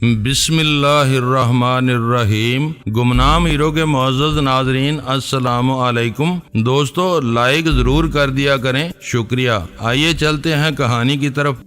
بسم اللہ الرحمن الرحیم۔ گمنام ہیرو کے معزز ناظرین السلام علیکم۔ دوستو لائک ضرور کر دیا کریں، شکریہ۔ آئیے چلتے ہیں کہانی کی طرف۔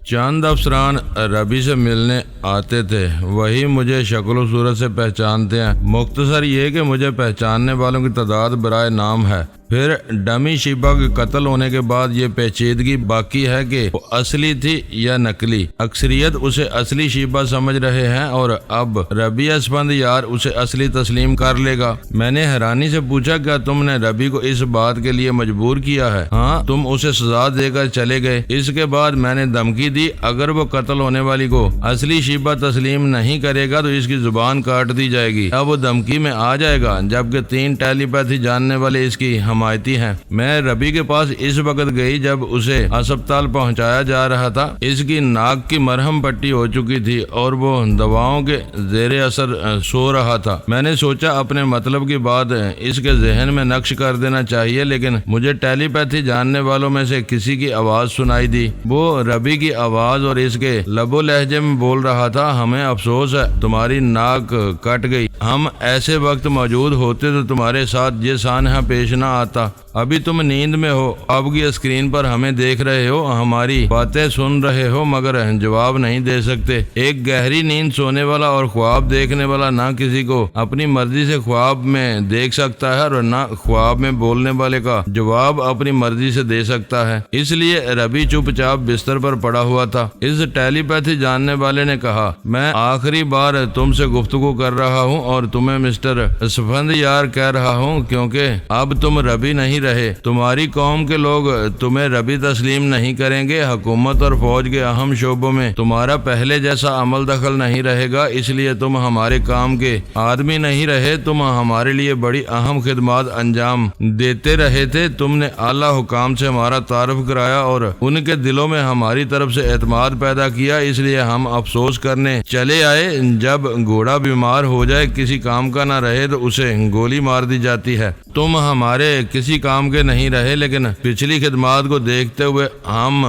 چند افسران ربی سے ملنے آتے تھے، وہی مجھے شکل و صورت سے پہچانتے ہیں۔ مختصر یہ کہ مجھے پہچاننے والوں کی تعداد برائے نام ہے۔ پھر ڈمی شیبہ کے قتل ہونے کے بعد یہ پیچیدگی باقی ہے کہ وہ اصلی تھی یا نقلی۔ اکثریت اسے اصلی شیبہ سمجھ رہے ہیں اور اب ربی اسفند یار اسے اصلی تسلیم کر لے گا۔ میں نے حیرانی سے پوچھا، کیا تم نے ربی کو اس بات کے لیے مجبور کیا ہے؟ ہاں، تم اسے سزا دے کر چلے گئے۔ اس کے بعد میں نے دھمکی دی، اگر وہ قتل ہونے والی کو اصلی شیبہ تسلیم نہیں کرے گا تو اس کی زبان کاٹ دی جائے گی۔ اب وہ دھمکی میں آ جائے گا، جبکہ 3 ٹیلی پیتھی جاننے والے اس کی حمایتی ہیں۔ میں ربی کے پاس اس وقت گئی جب اسے ہسپتال پہنچایا جا رہا تھا۔ اس کی ناک کی مرہم پٹی ہو چکی تھی اور وہ دواؤں کے زیر اثر سو رہا تھا۔ میں نے سوچا اپنے مطلب کی بات اس کے ذہن میں نقش کر دینا چاہیے، لیکن مجھے ٹیلی پیتھی جاننے والوں میں سے کسی کی آواز سنائی دی۔ وہ ربی کی آواز اور اس کے لب و لہجے میں بول رہا تھا، ہمیں افسوس ہے تمہاری ناک کٹ گئی۔ ہم ایسے وقت موجود ہوتے تو تمہارے ساتھ یہ سانحہ پیش نہ آتا۔ ابھی تم نیند میں ہو، اب کی اسکرین پر ہمیں دیکھ رہے ہو، ہماری باتیں سن رہے ہو، مگر جواب نہیں دے سکتے۔ ایک گہری نیند سونے والا اور خواب دیکھنے والا نہ کسی کو اپنی مرضی سے خواب میں دیکھ سکتا ہے اور نہ خواب میں بولنے والے کا جواب اپنی مرضی سے دے سکتا ہے۔ اس لیے ربی چپ چاپ بستر پر پڑا ہوا تھا۔ اس ٹیلی پیتھی جاننے والے نے کہا، میں آخری بار تم سے گفتگو کر رہا ہوں اور تمہیں مسٹر اسفند یار کہہ رہا ہوں، کیونکہ اب تم ربی نہیں رہے۔ تمہاری قوم کے لوگ تمہیں ربی تسلیم نہیں کریں گے۔ حکومت اور فوج کے اہم شعبوں میں تمہارا پہلے جیسا عمل دخل نہیں رہے گا، اس لیے تم ہمارے کام کے آدمی نہیں رہے۔ تم ہمارے لیے بڑی اہم خدمات انجام دیتے رہے تھے۔ تم نے اعلیٰ حکام سے ہمارا تعارف کرایا اور ان کے دلوں میں ہماری طرف سے اعتماد پیدا کیا، اس لیے ہم افسوس کرنے چلے آئے۔ جب گھوڑا بیمار ہو جائے، کسی کام کا نہ رہے تو اسے گولی مار دی جاتی ہے۔ تم ہمارے کسی کام کے نہیں رہے، لیکن پچھلی خدمات کو دیکھتے ہوئے ہم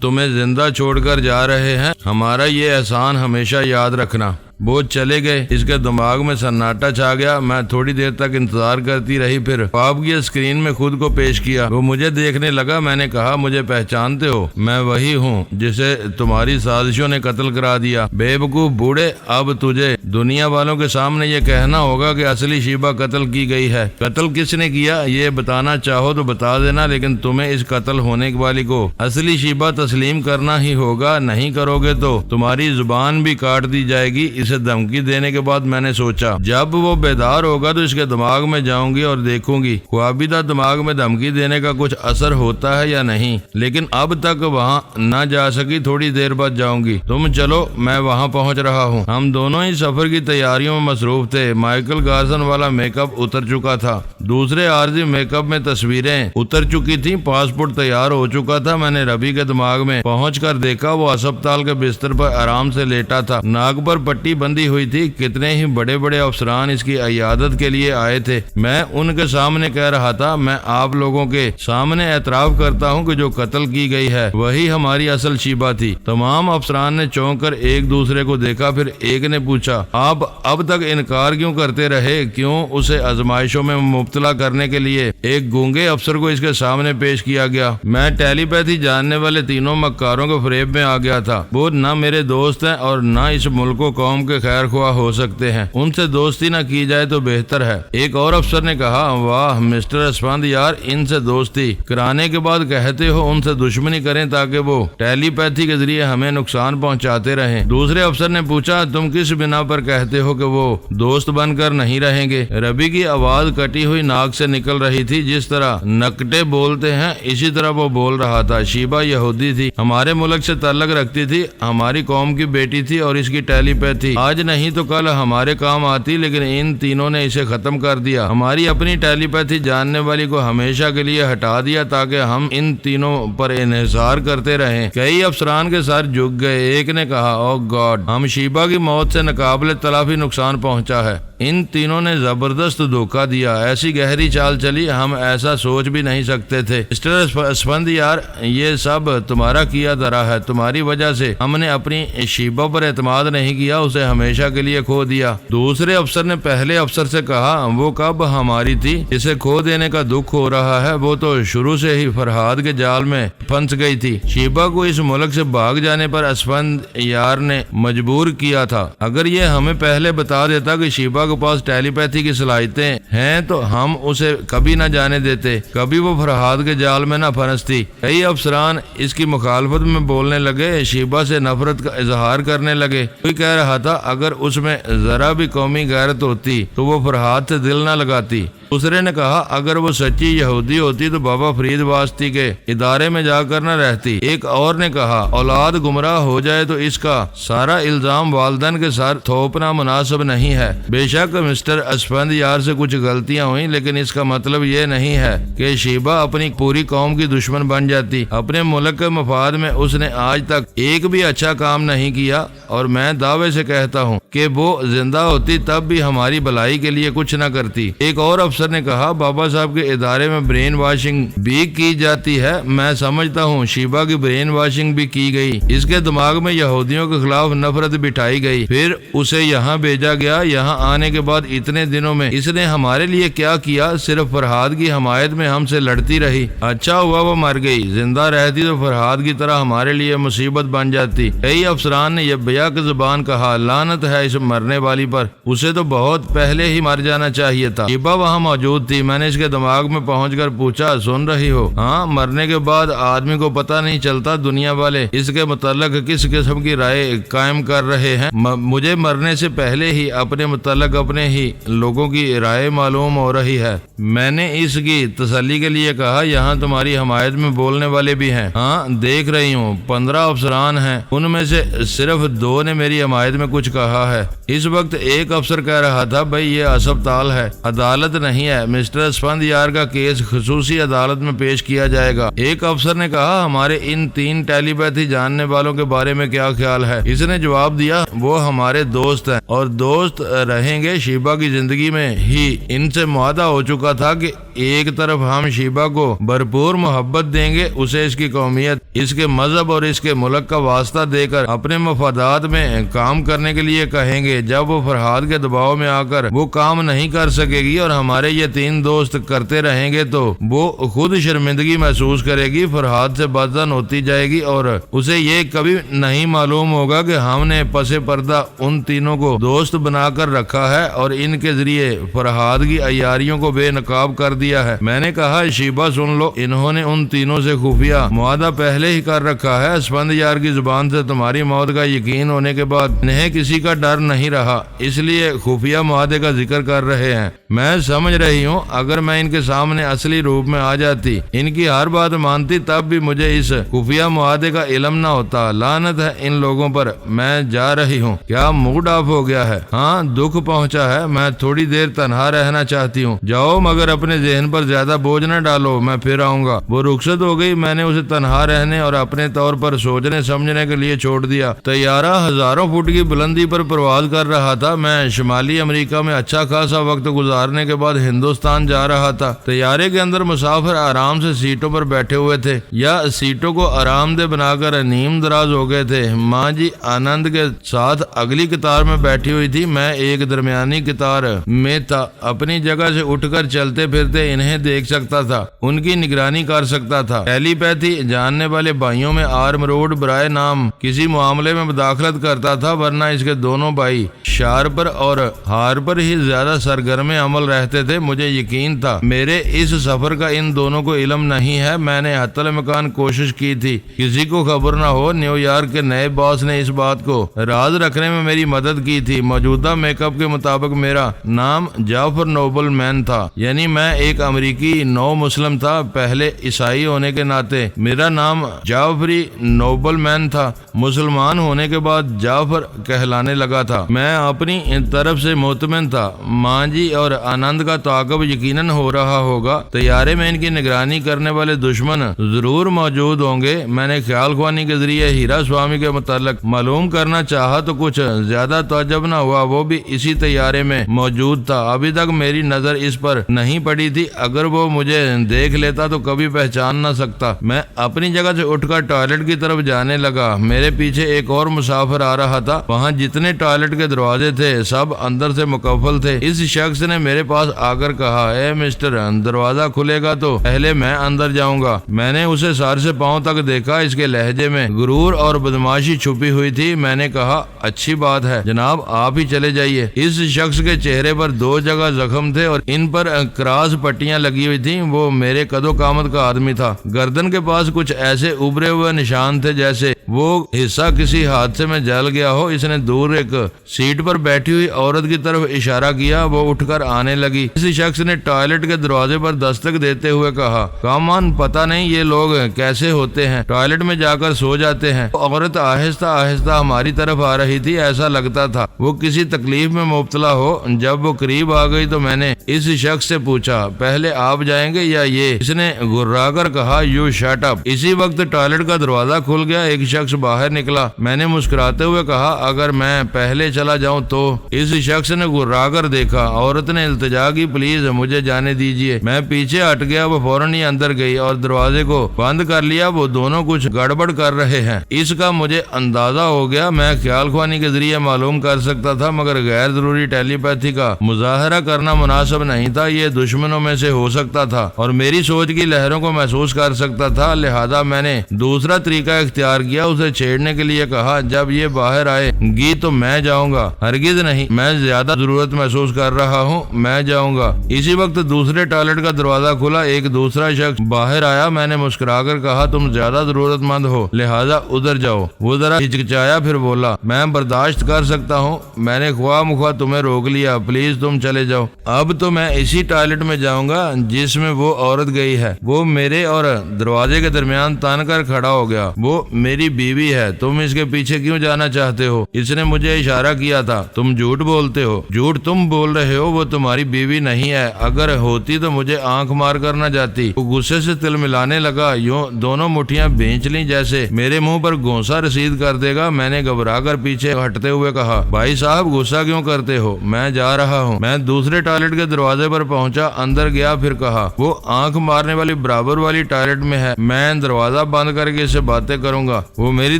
تمہیں زندہ چھوڑ کر جا رہے ہیں۔ ہمارا یہ احسان ہمیشہ یاد رکھنا۔ وہ چلے گئے۔ اس کے دماغ میں سناٹا چھا گیا۔ میں تھوڑی دیر تک انتظار کرتی رہی، پھر خواب کی اسکرین میں خود کو پیش کیا۔ وہ مجھے دیکھنے لگا۔ میں نے کہا، مجھے پہچانتے ہو؟ میں وہی ہوں جسے تمہاری سازشوں نے قتل کرا دیا۔ بے وقوف بوڑھے، اب تجھے دنیا والوں کے سامنے یہ کہنا ہوگا کہ اصلی شیبہ قتل کی گئی ہے۔ قتل کس نے کیا یہ بتانا چاہو تو بتا دینا، لیکن تمہیں اس قتل ہونے والی کو اصلی شیبہ تسلیم کرنا ہی ہوگا۔ نہیں کرو گے تو تمہاری زبان بھی کاٹ دی جائے گی۔ اسے دھمکی دینے کے بعد میں نے سوچا، جب وہ بیدار ہوگا تو اس کے دماغ میں جاؤں گی اور دیکھوں گی خوابیدہ دماغ میں دھمکی دینے کا کچھ اثر ہوتا ہے یا نہیں، لیکن اب تک وہاں نہ جا سکی۔ تھوڑی دیر بعد جاؤں گی، تم چلو، میں وہاں پہنچ رہا ہوں۔ ہم دونوں ہی سفر کی تیاریوں میں مصروف تھے۔ مائیکل گارسن والا میک اپ اتر چکا تھا، دوسرے عارضی میک اپ میں تصویریں اتر چکی تھیں، پاسپورٹ تیار ہو چکا تھا۔ میں نے ربی کے دماغ میں پہنچ کر دیکھا، وہ ہسپتال کے بستر پر آرام سے لیٹا تھا، ناک پر پٹی بندھی ہوئی تھی۔ کتنے ہی بڑے بڑے افسران اس کی عیادت کے لیے آئے تھے۔ میں ان کے سامنے کہہ رہا تھا، میں آپ لوگوں کے سامنے اعتراف کرتا ہوں کہ جو قتل کی گئی ہے وہی ہماری اصل شیبہ تھی۔ تمام افسران نے چونک کر ایک دوسرے کو دیکھا، پھر ایک نے پوچھا، آپ اب تک انکار کیوں کرتے رہے؟ کیوں اسے آزمائشوں میں مبتلا کرنے کے لیے ایک گونگے افسر کو اس کے سامنے پیش کیا گیا؟ میں ٹیلی پیتھی جاننے والے تینوں مکاروں کے فریب میں آ گیا تھا۔ وہ نہ میرے دوست ہیں اور نہ اس ملک و قوم کے خیر خواہ ہو سکتے ہیں۔ ان سے دوستی نہ کی جائے تو بہتر ہے۔ ایک اور افسر نے کہا، واہ مسٹر اسفند یار، ان سے دوستی کرانے کے بعد کہتے ہو ان سے دشمنی کریں تاکہ وہ ٹیلی پیتھی کے ذریعے ہمیں نقصان پہنچاتے رہیں۔ دوسرے افسر نے پوچھا، تم کس بنا پر کہتے ہو کہ وہ دوست بن کر نہیں رہیں گے؟ ربی کی آواز کٹی ہوئی ناک سے نکل رہی تھی۔ جس طرح نکٹے بولتے ہیں اسی طرح وہ بول رہا تھا۔ شیبہ یہودی تھی، ہمارے ملک سے تعلق رکھتی تھی، ہماری قوم کی بیٹی تھی اور اس کی ٹیلی پیتھی آج نہیں تو کل ہمارے کام آتی، لیکن ان تینوں نے اسے ختم کر دیا۔ ہماری اپنی ٹیلی پیتھی جاننے والی کو ہمیشہ کے لیے ہٹا دیا تاکہ ہم ان تینوں پر انحصار کرتے رہیں۔ کئی افسران کے سر جھک گئے۔ ایک نے کہا، او گاڈ، ہم شیبہ کی موت سے ناقابل تلافی نقصان پہنچا ہے۔ ان تینوں نے زبردست دھوکہ دیا، ایسی گہری چال چلی ہم ایسا سوچ بھی نہیں سکتے تھے۔ مسٹر اسفندیار، یہ سب تمہارا کیا دھرا ہے، تمہاری وجہ سے ہم نے اپنی شیبہ پر اعتماد نہیں کیا، اسے ہمیشہ کے لیے کھو دیا۔ دوسرے افسر نے پہلے افسر سے کہا، وہ کب ہماری تھی، اسے کھو دینے کا دکھ ہو رہا ہے، وہ تو شروع سے ہی فرہاد کے جال میں پھنس گئی تھی۔ شیبہ کو اس ملک سے بھاگ جانے پر اسفندیار نے مجبور کیا تھا۔ اگر یہ ہمیں پہلے بتا دیتا کہ شیبہ کے پاس ٹیلی پیتھی کی صلاحیتیں ہیں تو ہم اسے کبھی نہ جانے دیتے، کبھی وہ فرہاد کے جال میں نہ پھنستی۔ کئی افسران اس کی مخالفت میں بولنے لگے، شیبہ سے نفرت کا اظہار کرنے لگے۔ کوئی کہہ رہا تھا اگر اس میں ذرا بھی قومی غیرت ہوتی تو وہ فرہاد سے دل نہ لگاتی۔ دوسرے نے کہا اگر وہ سچی یہودی ہوتی تو بابا فرید واسطی کے ادارے میں جا کر نہ رہتی۔ ایک اور نے کہا اولاد گمراہ ہو جائے تو اس کا سارا الزام والدین کے ساتھ تھوپنا مناسب نہیں ہے۔ بے شک مسٹر اسفندیار سے کچھ غلطیاں ہوئیں، لیکن اس کا مطلب یہ نہیں ہے کہ شیبہ اپنی پوری قوم کی دشمن بن جاتی۔ اپنے ملک کے مفاد میں اس نے آج تک ایک بھی اچھا کام نہیں کیا، اور میں دعوے سے کہتا ہوں کہ وہ زندہ ہوتی تب بھی ہماری بھلائی کے لیے کچھ نہ کرتی۔ ایک اور افسر نے کہا بابا صاحب کے ادارے میں برین واشنگ بھی کی جاتی ہے، میں سمجھتا ہوں شیبہ کی برین واشنگ بھی کی گئی، اس کے دماغ میں یہودیوں کے خلاف نفرت بٹھائی گئی، پھر اسے یہاں بھیجا گیا۔ یہاں آنے کے بعد اتنے دنوں میں اس نے ہمارے لیے کیا کیا، صرف فرہاد کی حمایت میں ہم سے لڑتی رہی۔ اچھا ہوا وہ مر گئی، زندہ رہتی تو فرہاد کی طرح ہمارے لیے مصیبت بن جاتی۔ کئی افسران نے یہ بیا کی زبان کہا، لعنت ہے اس مرنے والی پر، اسے تو بہت پہلے ہی مر جانا چاہیے تھا۔ شیبہ وہاں موجود تھی، میں نے اس کے دماغ میں پہنچ کر پوچھا سن رہی ہو؟ ہاں، مرنے کے بعد آدمی کو پتہ نہیں چلتا دنیا والے اس کے متعلق کس قسم کی رائے قائم کر رہے ہیں۔ مجھے مرنے سے پہلے ہی اپنے متعلق اپنے ہی لوگوں کی رائے معلوم ہو رہی ہے۔ میں نے اس کی تسلی کے لیے کہا یہاں تمہاری حمایت میں بولنے والے بھی ہیں۔ ہاں دیکھ رہی ہوں 15 افسران ہیں، ان میں سے صرف 2 نے میری حمایت میں کچھ کہا ہے۔ اس وقت ایک افسر کہہ رہا تھا بھائی یہ اسپتال ہے، عدالت نہیں ہے، مسٹر اسفندیار کا کیس خصوصی عدالت میں پیش کیا جائے گا۔ ایک افسر نے کہا ہمارے ان 3 ٹیلی پیتھی جاننے والوں کے بارے میں کیا خیال ہے؟ اس نے جواب دیا وہ ہمارے دوست ہیں اور دوست رہیں گے۔ شیبہ کی زندگی میں ہی ان سے معاہدہ ہو چکا تھا کہ ایک طرف ہم شیبہ کو بھرپور محبت دیں گے، اسے اس کی قومیت، اس کے مذہب اور اس کے ملک کا واسطہ دے کر اپنے مفادات میں کام کرنے کے لیے کہیں گے۔ جب وہ فرہاد کے دباؤ میں آ کر وہ کام نہیں کر سکے گی اور ہمارے یہ 3 دوست کرتے رہیں گے تو وہ خود شرمندگی محسوس کرے گی، فرہاد سے بدزن ہوتی جائے گی اور اسے یہ کبھی نہیں معلوم ہوگا کہ ہم نے پس پردہ ان تینوں کو دوست بنا کر رکھا ہے اور ان کے ذریعے فرہاد کی عیاریوں کو بے نقاب کر دیا ہے۔ میں نے کہا شیبہ سن لو، انہوں نے ان تینوں سے خفیہ معاہدہ پہلے ہی کر رکھا ہے۔ اسفندیار کی زبان سے تمہاری موت کا یقین ہونے کے بعد انہیں کسی کا ڈر نہیں رہا، اس لیے خفیہ معاہدے کا ذکر کر رہے ہیں۔ میں سمجھ رہی ہوں اگر میں ان کے سامنے اصلی روپ میں آ جاتی، ان کی ہر بات مانتی، تب بھی مجھے اس خفیہ معاہدے کا علم نہ ہوتا۔ لعنت ہے ان لوگوں پر، میں جا رہی ہوں۔ کیا موڈ آف ہو گیا ہے؟ ہاں دکھ پہنچا ہے، میں تھوڑی دیر تنہا رہنا چاہتی ہوں۔ جاؤ مگر اپنے ذہن پر زیادہ بوجھ نہ ڈالو، میں پھر آؤں گا۔ وہ رخصت ہو گئی، میں نے اسے تنہا رہنے اور اپنے طور پر سوچنے سمجھنے کے لیے چھوڑ دیا۔ طیارہ ہزاروں فٹ کی بلندی پر پرواز کر رہا تھا۔ میں شمالی امریکہ میں اچھا خاصا وقت گزارنے کے بعد ہندوستان جا رہا تھا۔ طیارے کے اندر مسافر آرام سے سیٹوں پر بیٹھے ہوئے تھے یا سیٹوں کو آرام دہ بنا کر نیم دراز ہو گئے تھے۔ ماں جی آنند کے ساتھ اگلی قطار میں بیٹھی ہوئی تھی، میں ایک درمیانی قطار میں تھا۔ اپنی جگہ سے اٹھ کر چلتے پھرتے انہیں دیکھ سکتا تھا، ان کی نگرانی کر سکتا تھا۔ ٹیلی پیتھی جاننے والے بھائیوں میں آرم روڈ برائے نام کسی معاملے میں مداخلت کرتا تھا، ورنہ اس کے دونوں بھائی شارپر اور ہارپر ہی زیادہ سرگرم عمل رہتے تھے۔ مجھے یقین تھا میرے اس سفر کا ان دونوں کو علم نہیں ہے۔ میں نے حتی الامکان کوشش کی تھی کسی کو خبر نہ ہو۔ نیو یارک کے نئے باس نے اس بات کو راز رکھنے میں میری مدد کی تھی۔ موجودہ میک اپ کے مطابق میرا نام جعفر نوبل مین تھا، یعنی میں ایک امریکی نو مسلم تھا۔ پہلے عیسائی ہونے کے ناطے میرا نام جعفری نوبل مین تھا، مسلمان ہونے کے بعد جعفر کہلانے لگا تھا۔ میں اپنی طرف سے مطمئن تھا ماں جی اور آنند کا تعاقب یقیناً ہو رہا ہوگا، طیارے میں ان کی نگرانی کرنے والے دشمن ضرور موجود ہوں گے۔ میں نے خیال خوانی کے ذریعے ہیرا سوامی کے متعلق معلوم کرنا چاہا تو کچھ زیادہ تعجب نہ ہوا، وہ بھی اسی طیارے میں موجود تھا۔ ابھی تک میری نظر اس پر نہیں پڑی تھی، اگر وہ مجھے دیکھ لیتا تو کبھی پہچان نہ سکتا۔ میں اپنی جگہ سے اٹھ کر ٹوائلٹ کی طرف جانے لگا۔ میرے پیچھے ایک اور مسافر آ رہا تھا۔ وہاں جتنے ٹوائلٹ کے دروازے تھے سب اندر سے مقفل تھے۔ اس شخص نے میرے پاس آ کر کہا، اے مسٹر، دروازہ کھلے گا تو پہلے میں اندر جاؤں گا۔ میں نے اسے سر سے پاؤں تک دیکھا، اس کے لہجے میں غرور اور بدماشی چھپی ہوئی تھی۔ میں نے کہا، اچھی بات ہے جناب، آپ ہی چلے جائیے۔ اس شخص کے چہرے پر 2 جگہ زخم تھے اور ان پر کراس پٹیاں لگی ہوئی تھیں۔ وہ میرے قد و قامت کا آدمی تھا۔ گردن کے پاس کچھ ایسے ابھرے ہوئے نشان تھے جیسے وہ حصہ کسی حادثے میں جل گیا ہو۔ اس نے دور ایک سیٹ پر بیٹھی ہوئی عورت کی طرف اشارہ کیا، وہ اٹھ کر آنے لگی۔ اس شخص نے ٹوائلٹ کے دروازے پر دستک دیتے ہوئے کہا، کامان، پتہ نہیں یہ لوگ کیسے ہوتے ہیں، ٹوائلٹ میں جا کر سو جاتے ہیں۔ عورت آہستہ آہستہ ہماری طرف آ رہی تھی، ایسا لگتا تھا وہ کسی تکلیف میں مبتلا ہو۔ جب وہ قریب آ گئی تو میں نے اس شخص سے پوچھا، پہلے آپ جائیں گے یا یہ؟ اس نے گھرا کر کہا، یو شٹ اپ۔ اسی وقت ٹوائلٹ کا دروازہ کھل گیا، ایک شخص باہر نکلا۔ میں نے مسکراتے ہوئے کہا، اگر میں پہلے چلا جاؤں تو؟ اس شخص نے گھرا کر دیکھا۔ عورت نے التجا کی، پلیز مجھے جانے دیجیے۔ میں پیچھے ہٹ گیا، وہ فوراً ہی اندر گئی اور دروازے کو بند کر لیا۔ وہ دونوں کچھ گڑبڑ کر رہے ہیں، اس کا مجھے اندازہ ہو گیا۔ میں خیال خوانی کے ذریعے معلوم کر سکتا تھا، مگر غیر ضروری ٹیلی پیتھی کا مظاہرہ کرنا مناسب نہیں تھا۔ یہ دشمنوں میں سے ہو سکتا تھا اور میری سوچ کی لہروں کو محسوس کر سکتا تھا، لہذا میں نے دوسرا طریقہ اختیار کیا، اسے چھیڑنے کے لیے کہا، جب یہ باہر آئے گی تو میں جاؤں گا۔ ہرگز نہیں، میں زیادہ ضرورت محسوس کر رہا ہوں، میں جاؤں گا۔ اسی وقت دوسرے ٹوائلٹ کا دروازہ کھلا، ایک دوسرا شخص باہر آیا۔ میں نے مسکرا کر کہا، تم زیادہ ضرورت مند ہو لہذا ادھر جاؤ۔ وہ ذرا ہچکچایا، پھر بولا، میں برداشت کر سکتا ہوں، میں نے خواہ مخواہ تمہیں روک لیا، پلیز تم چلے جاؤ۔ اب تو میں اسی ٹوائلٹ میں جاؤں گا جس میں وہ عورت گئی ہے۔ وہ میرے اور دروازے کے درمیان تان کر کھڑا ہو گیا۔ وہ میری بیوی ہے، تم اس کے پیچھے کیوں جانا چاہتے ہو؟ اس نے مجھے اشارہ کیا تھا۔ تم جھوٹ بولتے ہو، جھوٹ تم بول رہے ہو، وہ تمہاری بیوی نہیں ہے، اگر ہوتی تو مجھے آنکھ مار کر نہ جاتی۔ وہ غصے سے تل ملانے لگا، یوں دونوں مٹھیاں بھینچ لیں جیسے میرے منہ پر گونسا رسید کر دے گا۔ میں نے گھبرا کر پیچھے ہٹتے ہوئے کہا، بھائی صاحب غصہ کیوں کرتے ہو، میں جا رہا ہوں۔ میں دوسرے ٹوائلٹ کے دروازے پر پہنچا، اندر گیا، پھر کہا، وہ آنکھ مارنے والی برابر والی ٹوائلٹ میں ہے، میں دروازہ بند کر کے اس سے باتیں کروں گا۔ وہ میری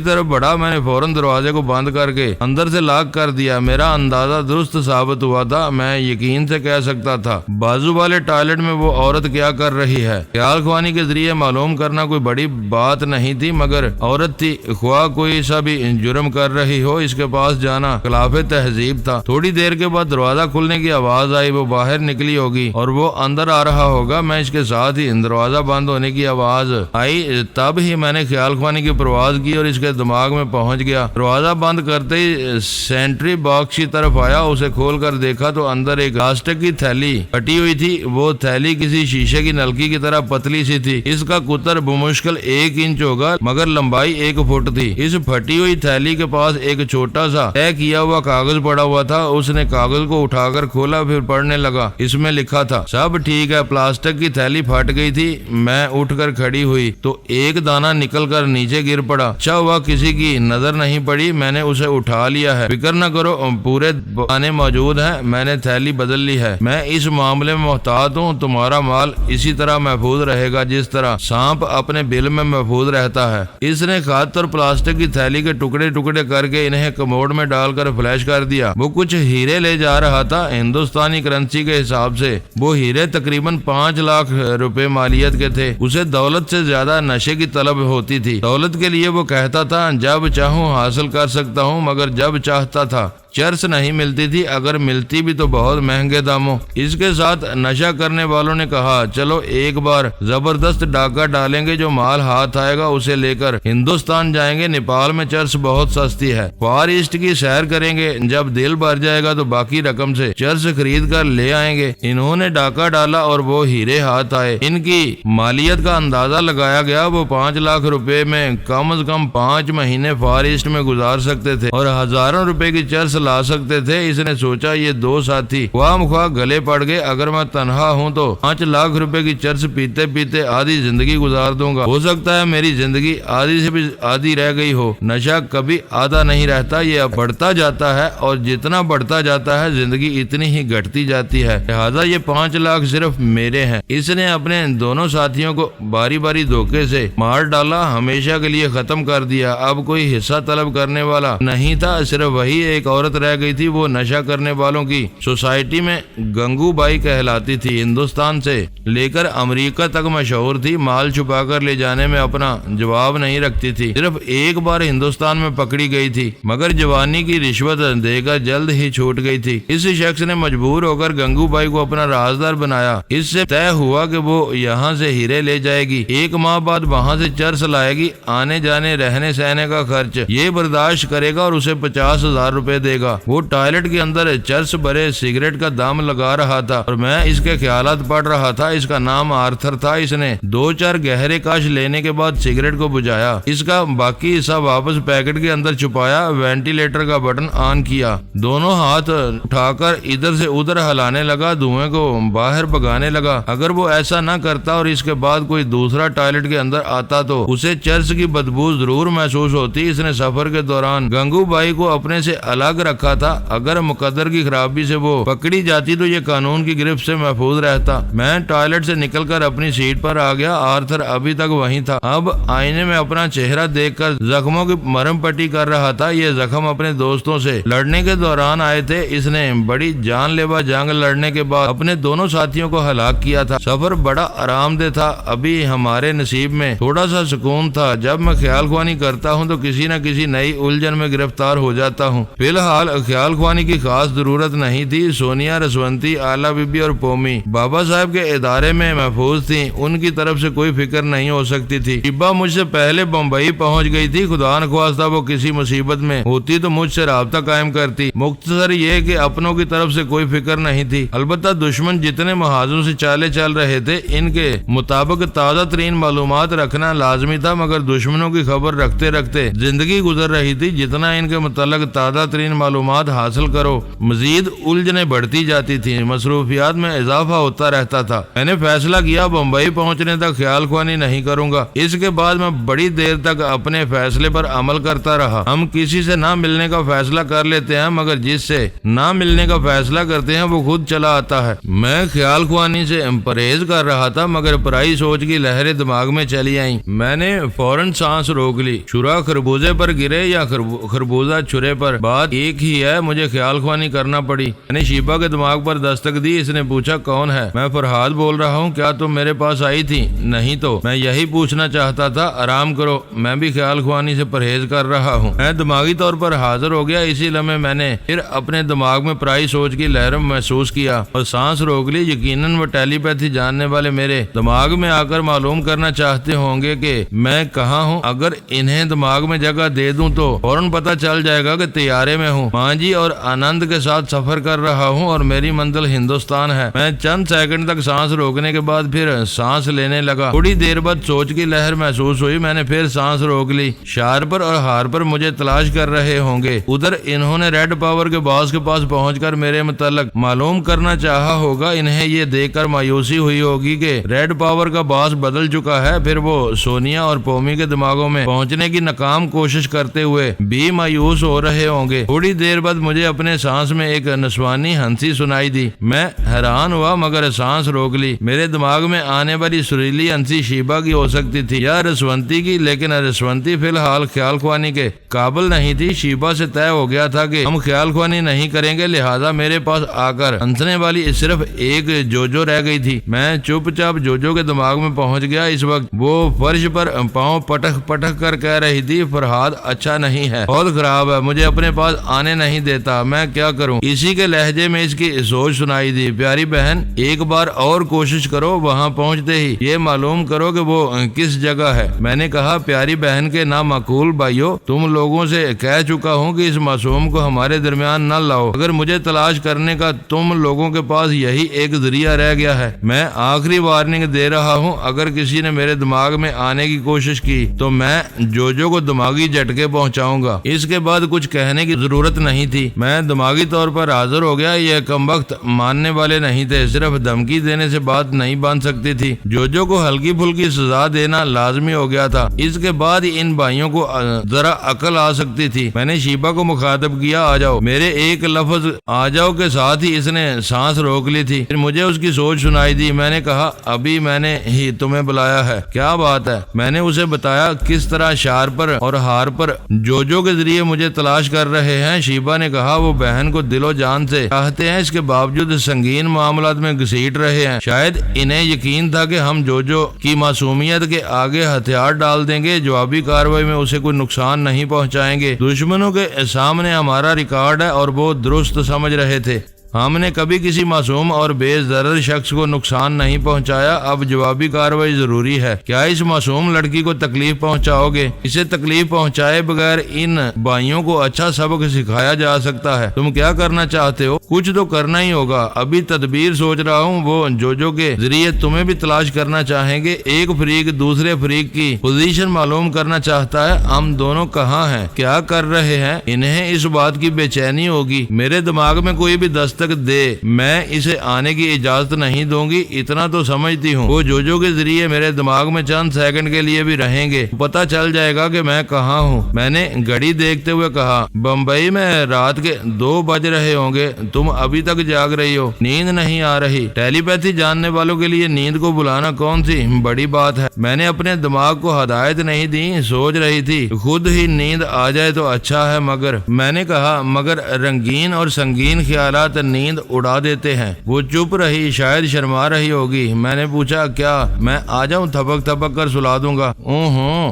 طرف بڑھا، میں نے فوراً دروازے کو بند کر کے اندر سے لاک کر دیا۔ میرا اندازہ درست ثابت ہوا تھا، میں یقین سے کہہ سکتا تھا بازو والے ٹوائلٹ میں وہ عورت کیا کر رہی ہے۔ خیال خوانی کے ذریعے معلوم کرنا کوئی بڑی بات نہیں تھی، مگر عورت تھی، خواہ کوئی سا بھی جرم کر رہی ہو، اس کے پاس جانا خلاف تہذیب تھا۔ تھوڑی دیر کے بعد دروازہ کھلنے کی آواز آئی، وہ باہر نکلی ہوگی اور وہ اندر آ رہا ہوگا۔ میں اس کے ساتھ ہی دروازہ بند ہونے کی آواز آئی، تب ہی میں نے خیال خوانی کی پرواز کی اور اس کے دماغ میں پہنچ گیا۔ دروازہ بند کرتے ہی سینٹری باکس کی طرف آیا، اسے کھول کر دیکھا تو اندر ایک پلاسٹک کی تھیلی پھٹی ہوئی تھی۔ وہ تھیلی کسی شیشے کی نلکی کی طرح پتلی سی تھی، اس کا قطر بمشکل 1 انچ ہوگا مگر لمبائی 1 فٹ تھی۔ اس پھٹی ہوئی تھیلی کے پاس ایک چھوٹا سا طے کیا ہوا کاغذ پڑا ہوا تھا۔ اس نے کاغذ کو اٹھا کر کھولا، پھر پڑھنے لگا۔ اس میں لکھا تھا، سب ٹھیک ہے، پلاسٹک کی تھیلی پھٹ گئی تھی، میں اٹھ کر کھڑی ہوئی تو ایک دانہ نکل کر نیچے گر پڑا، اچھا ہوا کسی کی نظر نہیں پڑی، میں نے اسے اٹھا لیا ہے، فکر نہ کرو، پورے دانے موجود ہیں، میں نے تھیلی بدل لی ہے، میں اس معاملے میں محتاط ہوں، تمہارا مال اسی طرح محفوظ رہے گا جس طرح سانپ اپنے بل میں محفوظ رہتا ہے۔ اس نے خط اور پلاسٹک کی تھیلی کے ٹکڑے ٹکڑے کر کے انہیں کموڈ میں ڈال کر فلیش کر دیا۔ وہ کچھ ہیرے لے جا رہا تھا، ہندوستانی کرنسی کے حساب سے وہ ہیرے تقریباً 5 لاکھ روپے مالیت کے تھے۔ اسے دولت سے زیادہ نشے کی طلب ہوتی تھی۔ دولت کے لیے وہ کہتا تھا، جب چاہوں حاصل کر سکتا ہوں، مگر جب چاہتا تھا چرس نہیں ملتی تھی، اگر ملتی بھی تو بہت مہنگے داموں۔ اس کے ساتھ نشہ کرنے والوں نے کہا، چلو ایک بار زبردست ڈاکہ ڈالیں گے، جو مال ہاتھ آئے گا اسے لے کر ہندوستان جائیں گے، نیپال میں چرس بہت سستی ہے، فار ایسٹ کی سیر کریں گے، جب دل بھر جائے گا تو باقی رقم سے چرس خرید کر لے آئیں گے۔ انہوں نے ڈاکہ ڈالا اور وہ ہیرے ہاتھ آئے۔ ان کی مالیت کا اندازہ لگایا گیا، وہ 5 لاکھ روپے میں کم از کم 5 مہینے فار ایسٹ میں گزار سکتے تھے اور ہزاروں روپے کی چرس لا سکتے تھے۔ اس نے سوچا یہ دو ساتھی خواہ مخواہ گلے پڑ گئے، اگر میں تنہا ہوں تو 5 لاکھ روپے کی چرس پیتے پیتے آدھی زندگی گزار دوں گا، ہو سکتا ہے میری زندگی آدھی سے بھی آدھی رہ گئی ہو۔ نشہ کبھی آدھا نہیں رہتا، یہ اب بڑھتا جاتا ہے اور جتنا بڑھتا جاتا ہے زندگی اتنی ہی گھٹتی جاتی ہے، لہذا یہ 5 لاکھ صرف میرے ہیں۔ اس نے اپنے دونوں ساتھیوں کو باری باری دھوکے سے مار ڈالا، ہمیشہ کے لیے ختم کر دیا۔ اب کوئی حصہ طلب کرنے والا نہیں تھا، صرف وہی ایک عورت رہ گئی تھی۔ وہ نشہ کرنے والوں کی سوسائٹی میں گنگو بائی کہلاتی تھی، ہندوستان سے لے کر امریکہ تک مشہور تھی، مال چھپا کر لے جانے میں اپنا جواب نہیں رکھتی تھی۔ صرف ایک بار ہندوستان میں پکڑی گئی تھی، مگر جوانی کی رشوت دے کر جلد ہی چھوٹ گئی تھی۔ اس شخص نے مجبور ہو کر گنگو بائی کو اپنا رازدار بنایا۔ اس سے طے ہوا کہ وہ یہاں سے ہیرے لے جائے گی، 1 ماہ بعد وہاں سے چرس لائے گی، آنے جانے رہنے سہنے کا خرچ یہ برداشت کرے گا اور اسے 50,000 روپے دے گا۔ وہ ٹوائلٹ کے اندر چرس بھرے سگریٹ کا دام لگا رہا تھا اور میں اس کے خیالات پڑھ رہا تھا۔ اس کا نام آرتھر تھا۔ اس نے 2-4 گہرے کاش لینے کے بعد سگریٹ کو بجھایا، اس کا باقی حصہ واپس پیکٹ کے اندر چھپایا، وینٹیلیٹر کا بٹن آن کیا، دونوں ہاتھ اٹھا کر ادھر سے ادھر ہلانے لگا، دھوئیں کو باہر بھگانے لگا۔ اگر وہ ایسا نہ کرتا اور اس کے بعد کوئی دوسرا ٹوائلٹ کے اندر آتا تو اسے چرس کی بدبو ضرور محسوس ہوتی۔ اس نے سفر کے دوران گنگو بائی کو اپنے سے الگ رکھا تھا، اگر مقدر کی خرابی سے وہ پکڑی جاتی تو یہ قانون کی گرفت سے محفوظ رہتا۔ میں ٹوائلٹ سے نکل کر اپنی سیٹ پر آ گیا، آرتھر ابھی تک وہیں تھا، اب آئینے میں اپنا چہرہ دیکھ کر زخموں کی مرہم پٹی کر رہا تھا۔ یہ زخم اپنے دوستوں سے لڑنے کے دوران آئے تھے۔ اس نے بڑی جان لیوا جنگ لڑنے کے بعد اپنے دونوں ساتھیوں کو ہلاک کیا تھا۔ سفر بڑا آرام دہ تھا، ابھی ہمارے نصیب میں تھوڑا سا سکون تھا۔ جب میں خیال خوانی کرتا ہوں تو کسی نہ کسی نئی الجھن میں گرفتار ہو جاتا ہوں۔ فی الحال خیال خوانی کی خاص ضرورت نہیں تھی۔ سونیا، رسونتی، آلا بی بی اور پومی بابا صاحب کے ادارے میں محفوظ تھیں، ان کی طرف سے کوئی فکر نہیں ہو سکتی تھی۔ شبا مجھ سے پہلے بمبئی پہنچ گئی تھی، خدا نخواستہ وہ کسی مصیبت میں ہوتی تو مجھ سے رابطہ قائم کرتی۔ مختصر یہ کہ اپنوں کی طرف سے کوئی فکر نہیں تھی، البتہ دشمن جتنے محاذوں سے چالے چل رہے تھے ان کے مطابق تازہ ترین معلومات رکھنا لازمی تھا، مگر دشمنوں کی خبر رکھتے رکھتے زندگی گزر رہی تھی۔ جتنا ان کے متعلق تازہ ترین معلومات حاصل کرو مزید الجھنیں بڑھتی جاتی تھی، مصروفیات میں اضافہ ہوتا رہتا تھا۔ میں نے فیصلہ کیا بمبئی پہنچنے تک خیال خوانی نہیں کروں گا۔ اس کے بعد میں بڑی دیر تک اپنے فیصلے پر عمل کرتا رہا۔ ہم کسی سے نہ ملنے کا فیصلہ کر لیتے ہیں، مگر جس سے نہ ملنے کا فیصلہ کرتے ہیں وہ خود چلا آتا ہے۔ میں خیال خوانی سے پرہیز کر رہا تھا، مگر پرائی سوچ کی لہریں دماغ میں چلی آئیں۔ میں نے فوراً سانس روک لی۔ چھرا خربوزے پر گرے یا خربوزہ چھرے پر، بات ایک ہی ہے۔ مجھے خیال خوانی کرنا پڑی۔ میں نے شیبا کے دماغ پر دستک دی۔ اس نے پوچھا کون ہے؟ میں فرحاد بول رہا ہوں، کیا تم میرے پاس آئی تھی؟ نہیں تو میں یہی پوچھنا چاہتا تھا۔ آرام کرو، میں بھی خیال خوانی سے پرہیز کر رہا ہوں۔ میں دماغی طور پر حاضر ہو گیا۔ اسی لمحے میں نے پھر اپنے دماغ میں پرائی سوچ کی لہریں محسوس کیا اور سانس روک لی۔ یقیناً وہ ٹیلی پیتھی جاننے والے میرے دماغ میں آ کر معلوم کرنا چاہتے ہوں گے کہ میں کہاں ہوں۔ اگر انہیں دماغ میں جگہ دے دوں تو فوراً پتہ چل جائے گا کہ طیارے میں ہوں، ماں جی اور آنند کے ساتھ سفر کر رہا ہوں اور میری منزل ہندوستان ہے۔ میں چند سیکنڈ تک سانس روکنے کے بعد پھر سانس لینے لگا۔ تھوڑی دیر بعد سوچ کی لہر محسوس ہوئی۔ میں نے پھر سانس روک لی۔ شارپر اور ہارپر مجھے تلاش کر رہے ہوں گے۔ ادھر انہوں نے ریڈ پاور کے باس کے پاس پہنچ کر میرے متعلق معلوم کرنا چاہا ہوگا۔ انہیں یہ دیکھ کر مایوسی ہوئی ہوگی کہ ریڈ پاور کا باس بدل چکا ہے۔ پھر وہ سونیا اور پومی کے دماغوں میں پہنچنے کی ناکام کوشش کرتے ہوئے بھی مایوس ہو رہے ہوں گے۔ تھوڑی دیر بعد مجھے اپنے سانس میں ایک نسوانی ہنسی سنائی دی۔ میں حیران ہوا مگر سانس روک لی۔ میرے دماغ میں آنے والی سریلی ہنسی شیبا کی ہو سکتی تھی یا رسونتی کی، لیکن رسونتی فی الحال خیال خوانی کے قابل نہیں تھی۔ شیبا سے طے ہو گیا تھا کہ ہم خیال خوانی نہیں کریں گے، لہذا میرے پاس آ کر ہنسنے والی صرف ایک جوجو رہ گئی تھی۔ میں چپ چاپ جوجو کے دماغ میں پہنچ گیا۔ اس وقت وہ فرش پر پاؤں پٹک پٹک کر کہہ رہی تھی، فرحاد اچھا نہیں ہے، بہت خراب ہے، مجھے اپنے پاس آنے نہیں دیتا، میں کیا کروں؟ اسی کے لہجے میں اس کی سوچ سنائی دی۔ پیاری بہن، ایک بار اور کوشش کرو، وہاں پہنچتے ہی یہ معلوم کرو کہ وہ کس جگہ ہے۔ میں نے کہا، پیاری بہن کے نامعقول بھائیو، تم لوگوں سے کہہ چکا ہوں کہ اس معصوم کو ہمارے درمیان نہ لاؤ۔ اگر مجھے تلاش کرنے کا تم لوگوں کے پاس یہی ایک ذریعہ رہ گیا ہے، میں آخری وارننگ دے رہا ہوں، اگر کسی نے میرے دماغ میں آنے کی کوشش کی تو میں جوجو کو دماغی جھٹکے پہنچاؤں گا۔ اس کے بعد کچھ کہنے کی ضرورت ضرورت نہیں تھی۔ میں دماغی طور پر حاضر ہو گیا۔ یہ کمبخت ماننے والے نہیں تھے، صرف دھمکی دینے سے بات نہیں بن سکتی تھی۔ جوجو کو ہلکی پھلکی سزا دینا لازمی ہو گیا تھا، اس کے بعد ان بھائیوں کو ذرا عقل آ سکتی تھی۔ میں نے شیبہ کو مخاطب کیا، آ جاؤ۔ میرے ایک لفظ آ جاؤ کے ساتھ ہی اس نے سانس روک لی تھی۔ پھر مجھے اس کی سوچ سنائی دی۔ میں نے کہا ابھی میں نے ہی تمہیں بلایا ہے، کیا بات ہے؟ میں نے اسے بتایا کس طرح شارپر اور ہارپر جوجو کے ذریعے مجھے تلاش کر رہے ہیں۔ شیبہ نے کہا وہ بہن کو دل و جان سے چاہتے ہیں، اس کے باوجود سنگین معاملات میں گھسیٹ رہے ہیں۔ شاید انہیں یقین تھا کہ ہم جوجو کی معصومیت کے آگے ہتھیار ڈال دیں گے، جوابی کارروائی میں اسے کوئی نقصان نہیں پہنچائیں گے۔ دشمنوں کے سامنے ہمارا ریکارڈ ہے اور وہ درست سمجھ رہے تھے۔ ہم نے کبھی کسی معصوم اور بے ضرر شخص کو نقصان نہیں پہنچایا، اب جوابی کارروائی ضروری ہے۔ کیا اس معصوم لڑکی کو تکلیف پہنچاؤ گے؟ اسے تکلیف پہنچائے بغیر ان بھائیوں کو اچھا سبق سکھایا جا سکتا ہے۔ تم کیا کرنا چاہتے ہو؟ کچھ تو کرنا ہی ہوگا۔ ابھی تدبیر سوچ رہا ہوں، وہ جوجو کے ذریعے تمہیں بھی تلاش کرنا چاہیں گے۔ ایک فریق دوسرے فریق کی پوزیشن معلوم کرنا چاہتا ہے، ہم دونوں کہاں ہیں، کیا کر رہے ہیں۔ انہیں اس بات کی بے چینی ہوگی۔ میرے دماغ میں کوئی بھی دستک دے، میں اسے آنے کی اجازت نہیں دوں گی، اتنا تو سمجھتی ہوں۔ وہ جوجو کے ذریعے میرے دماغ میں چند سیکنڈ کے لیے بھی رہیں گے، پتہ چل جائے گا کہ میں کہاں ہوں۔ میں نے گھڑی دیکھتے ہوئے کہا بمبئی میں رات کے 2 بج رہے ہوں گے، تم ابھی تک جاگ رہی ہو، نیند نہیں آ رہی۔ ٹیلی پیتھی جاننے والوں کے لیے نیند کو بلانا کون سی بڑی بات ہے۔ میں نے اپنے دماغ کو ہدایت نہیں دی، سوچ رہی تھی خود ہی نیند آ جائے تو اچھا ہے، مگر میں نے کہا مگر رنگین اور سنگین خیالات نیند اڑا دیتے ہیں۔ وہ چپ رہی، شاید شرما رہی ہوگی۔ میں نے پوچھا کیا میں آ جاؤں؟ تھپک تھپک کر سلا دوں گا۔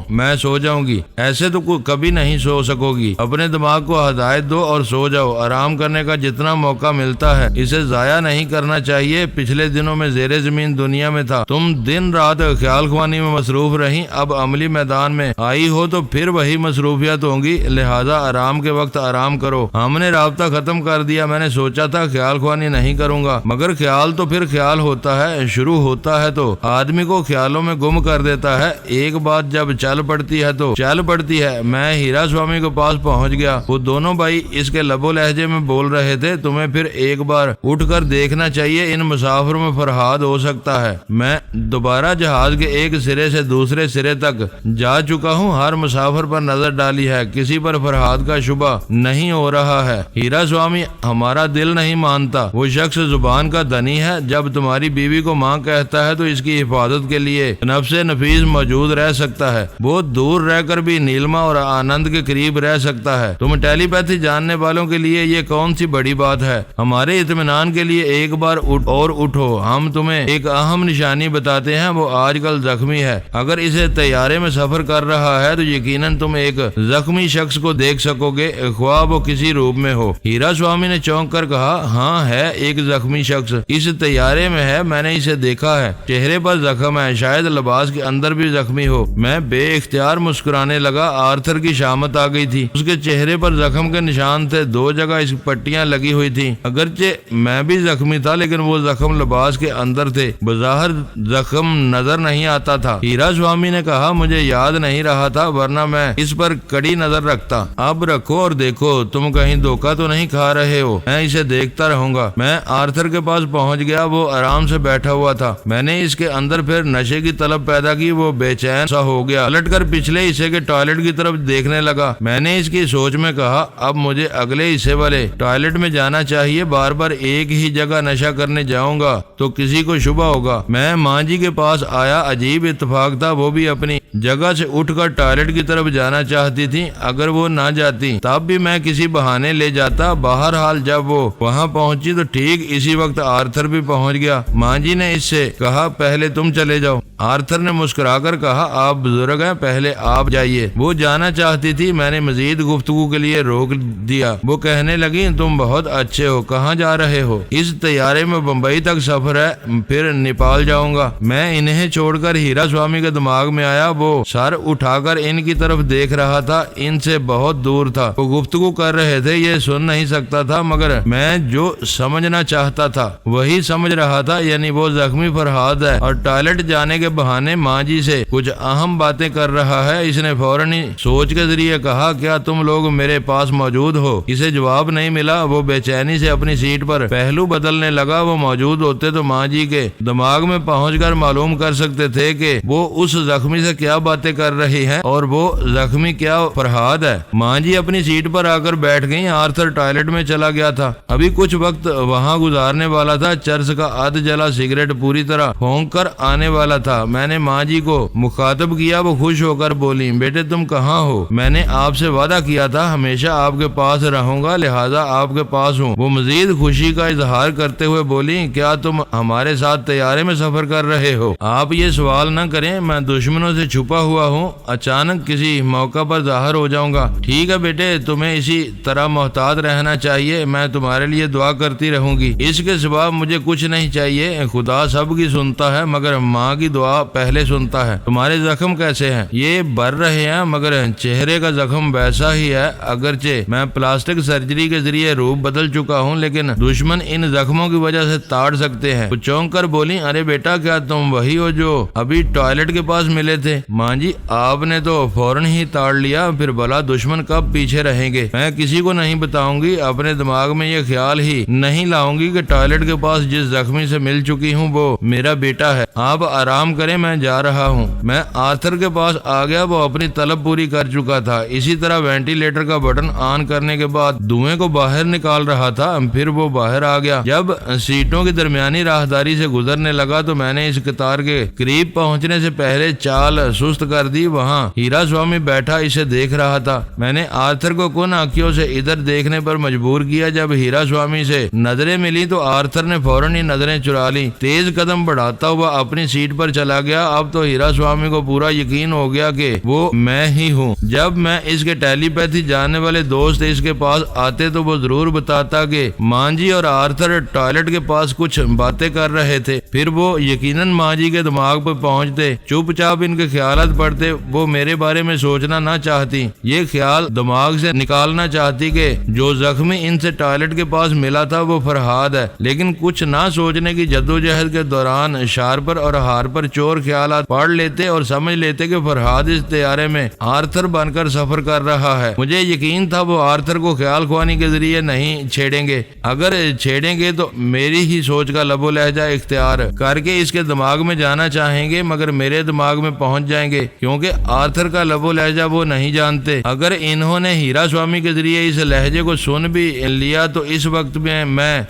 میں سو جاؤں گی۔ ایسے تو کبھی نہیں سو سکو گی۔ اپنے دماغ کو ہدایت دو اور سو جاؤ۔ آرام کرنے کا جتنا موقع ملتا ہے اسے ضائع نہیں کرنا چاہیے۔ پچھلے دنوں میں زیر زمین دنیا میں تھا، تم دن رات خیال خوانی میں مصروف رہی، اب عملی میدان میں آئی ہو تو پھر وہی مصروفیت ہوں گی، لہذا آرام کے وقت آرام کرو۔ ہم نے رابطہ ختم کر دیا۔ میں نے سوچا تھا خیال خوانی نہیں کروں گا، مگر خیال تو پھر خیال ہوتا ہے، شروع ہوتا ہے تو آدمی کو خیالوں میں گم کر دیتا ہے۔ ایک بات جب چل پڑتی ہے تو چل پڑتی ہے۔ میں ہیرا سوامی کے پاس پہنچ گیا۔ وہ دونوں بھائی اس کے لب و لہجے میں بول رہے تھے، تمہیں پھر ایک بار اٹھ کر دیکھنا چاہیے، ان مسافروں میں فرہاد ہو سکتا ہے۔ میں دوبارہ جہاز کے ایک سرے سے دوسرے سرے تک جا چکا ہوں، ہر مسافر پر نظر ڈالی ہے، کسی پر فرہاد کا شبہ نہیں ہو رہا ہے۔ ہیرا سوامی ہمارا دل نہیں مانتا، وہ شخص زبان کا دنی ہے، جب تمہاری بیوی کو ماں کہتا ہے تو اس کی حفاظت کے لیے نفس نفیس موجود رہ سکتا ہے، بہت دور رہ کر بھی نیلما اور آنند کے قریب رہ سکتا ہے۔ تم ٹیلی پیتھی جاننے والوں کے لیے یہ کون سی بڑی بات ہے؟ ہمارے اطمینان کے لیے ایک بار اٹھو، ہم تمہیں ایک اہم نشانی بتاتے ہیں، وہ آج کل زخمی ہے۔ اگر اسے طیارے میں سفر کر رہا ہے تو یقیناً تم ایک زخمی شخص کو دیکھ سکو گے، خواہ وہ کسی روپ میں ہو۔ ہیرا سوامی نے چونک کر کہا ہاں ہے ایک زخمی شخص، اس طیارے میں ہے، میں نے اسے دیکھا ہے، چہرے پر زخم ہے، شاید لباس کے اندر بھی زخمی ہو۔ میں بے اختیار مسکرانے لگا۔ آرتھر کی شامت آ گئی تھی، اس کے چہرے پر زخم کے نشان تھے، 2 جگہ اس پٹیاں لگی ہوئی تھی۔ اگرچہ میں بھی زخمی تھا لیکن وہ زخم لباس کے اندر تھے، بظاہر زخم نظر نہیں آتا تھا۔ ہیرا سوامی نے کہا مجھے یاد نہیں رہا تھا، ورنہ میں اس پر کڑی نظر رکھتا۔ اب رکھو اور دیکھو تم کہیں دھوکہ تو نہیں کھا رہے ہو، میں اسے دیکھتا رہوں گا۔ میں آرتھر کے پاس پہنچ گیا، وہ آرام سے بیٹھا ہوا تھا۔ میں نے اس کے اندر پھر نشے کی طلب پیدا کی، وہ بے چین سا ہو گیا، پلٹ کر پچھلے حصے کے ٹوائلٹ کی طرف دیکھنے لگا۔ میں نے اس کی سوچ میں کہا اب مجھے اگلے حصے والے ٹوائلٹ میں جانا چاہیے، بار بار ایک ہی جگہ نشہ کرنے جاؤں گا تو کسی کو شبہ ہوگا۔ میں ماں جی کے پاس آیا، عجیب اتفاق تھا، وہ بھی اپنی جگہ سے اٹھ کر ٹوائلٹ کی طرف جانا چاہتی تھی۔ اگر وہ نہ جاتی تب بھی میں کسی بہانے لے جاتا۔ بہرحال جب وہ وہاں پہنچی تو ٹھیک اسی وقت آرتھر بھی پہنچ گیا۔ ماں جی نے اس سے کہا پہلے تم چلے جاؤ۔ آرتھر نے مسکرا کر کہا آپ بزرگ ہیں، پہلے آپ جائیے۔ وہ جانا چاہتی تھی، میں نے مزید گفتگو کے لیے روک دیا۔ وہ کہنے لگی تم بہت اچھے ہو، کہاں جا رہے ہو؟ اس طیارے میں بمبئی تک سفر ہے، پھر نیپال جاؤں گا۔ میں انہیں چھوڑ کر ہیرا سوامی کے دماغ میں آیا، وہ سر اٹھا کر ان کی طرف دیکھ رہا تھا، ان سے بہت دور تھا۔ وہ گفتگو کر رہے تھے، یہ سن نہیں سکتا تھا، مگر میں جو سمجھنا چاہتا تھا وہی سمجھ رہا تھا، یعنی وہ زخمی فرہاد ہے اور ٹوائلٹ جانے کے کے بہانے ماں جی سے کچھ اہم باتیں کر رہا ہے، اس نے فوراً ہی سوچ کے ذریعے کہا کیا تم لوگ میرے پاس موجود ہو؟ اسے جواب نہیں ملا۔ وہ بے چینی سے اپنی سیٹ پر پہلو بدلنے لگا۔ وہ موجود ہوتے تو ماں جی کے دماغ میں پہنچ کر معلوم کر سکتے تھے کہ وہ اس زخمی سے کیا باتیں کر رہی ہیں اور وہ زخمی کیا فرہاد ہے۔ ماں جی اپنی سیٹ پر آ کر بیٹھ گئیں۔ آرتھر ٹوائلٹ میں چلا گیا تھا، ابھی کچھ وقت وہاں گزارنے والا تھا۔ چرس کا ادھ جلا سگریٹ پوری طرح پھونک کر آنے والا تھا۔ میں نے ماں جی کو مخاطب کیا۔ وہ خوش ہو کر بولی بیٹے تم کہاں ہو؟ میں نے آپ سے وعدہ کیا تھا ہمیشہ آپ کے پاس رہوں گا، لہذا آپ کے پاس ہوں۔ وہ مزید خوشی کا اظہار کرتے ہوئے بولی کیا تم ہمارے ساتھ طیارے میں سفر کر رہے ہو؟ آپ یہ سوال نہ کریں، میں دشمنوں سے چھپا ہوا ہوں، اچانک کسی موقع پر ظاہر ہو جاؤں گا۔ ٹھیک ہے بیٹے، تمہیں اسی طرح محتاط رہنا چاہیے، میں تمہارے لیے دعا کرتی رہوں گی، اس کے سوا مجھے کچھ نہیں چاہیے۔ خدا سب کی سنتا ہے مگر ماں کی دعا پہلے سنتا ہے۔ تمہارے زخم کیسے ہیں؟ یہ بڑھ رہے ہیں مگر چہرے کا زخم ویسا ہی ہے، اگرچہ میں پلاسٹک سرجری کے ذریعے روپ بدل چکا ہوں لیکن دشمن ان زخموں کی وجہ سے تاڑ سکتے ہیں۔ وہ چونک کر بولی ارے بیٹا کیا تم وہی ہو جو ابھی ٹوائلٹ کے پاس ملے تھے؟ ماں جی آپ نے تو فوراً ہی تاڑ لیا، پھر بھلا دشمن کب پیچھے رہیں گے؟ میں کسی کو نہیں بتاؤں گی، اپنے دماغ میں یہ خیال ہی نہیں لاؤں گی کہ ٹوائلٹ کے پاس جس زخمی سے مل چکی ہوں وہ میرا بیٹا ہے۔ آپ آرام کریں، میں جا رہا ہوں۔ میں آرتھر کے پاس آ گیا، وہ اپنی طلب پوری کر چکا تھا۔ اسی طرح وینٹیلیٹر کا بٹن آن کرنے کے بعد دھوئیں کو باہر نکال رہا تھا، پھر وہ باہر آ گیا۔ جب سیٹوں کی درمیانی راہداری سے گزرنے لگا تو میں نے اس قطار کے قریب پہنچنے سے پہلے چال سست کر دی۔ وہاں ہیرا سوامی بیٹھا اسے دیکھ رہا تھا۔ میں نے آرتھر کو کن آنکھوں سے ادھر دیکھنے پر مجبور کیا۔ جب ہیرا سوامی سے نظریں ملی تو آرتھر نے فوراً ہی نظریں چرا لی، تیز قدم بڑھاتا ہوا اپنی سیٹ پر چلا گیا۔ اب تو ہیرا سوامی کو پورا یقین ہو گیا کہ وہ میں ہی ہوں۔ جب میں اس کے ٹیلی پیتھی جاننے والے دوست اس کے پاس آتے تو وہ ضرور بتاتا کہ ماں جی اور آرتھر ٹوائلٹ کے پاس کچھ باتیں کر رہے تھے، پھر وہ یقیناً ماں جی کے دماغ پہ پہنچتے، چپ چاپ ان کے خیالات پڑتے۔ وہ میرے بارے میں سوچنا نہ چاہتی، یہ خیال دماغ سے نکالنا چاہتی کہ جو زخمی ان سے ٹوائلٹ کے پاس ملا تھا وہ فرہاد ہے، لیکن کچھ نہ سوچنے کی جدوجہد کے دوران شارپر اور ہارپر چور خیالات پڑھ لیتے اور سمجھ لیتے کہ فرہاد اس طیارے میں آرتھر بن کر سفر کر رہا ہے۔ مجھے یقین تھا وہ آرتھر کو خیال خوانی کے ذریعے نہیں چھیڑیں گے، اگر چھیڑیں گے تو میری ہی سوچ کا لب و لہجہ اختیار کر کے اس کے دماغ میں جانا چاہیں گے، مگر میرے دماغ میں پہنچ جائیں گے کیونکہ آرتھر کا لب و لہجہ وہ نہیں جانتے۔ اگر انہوں نے ہیرا سوامی کے ذریعے اس لہجے کو سن بھی لیا تو اس وقت میں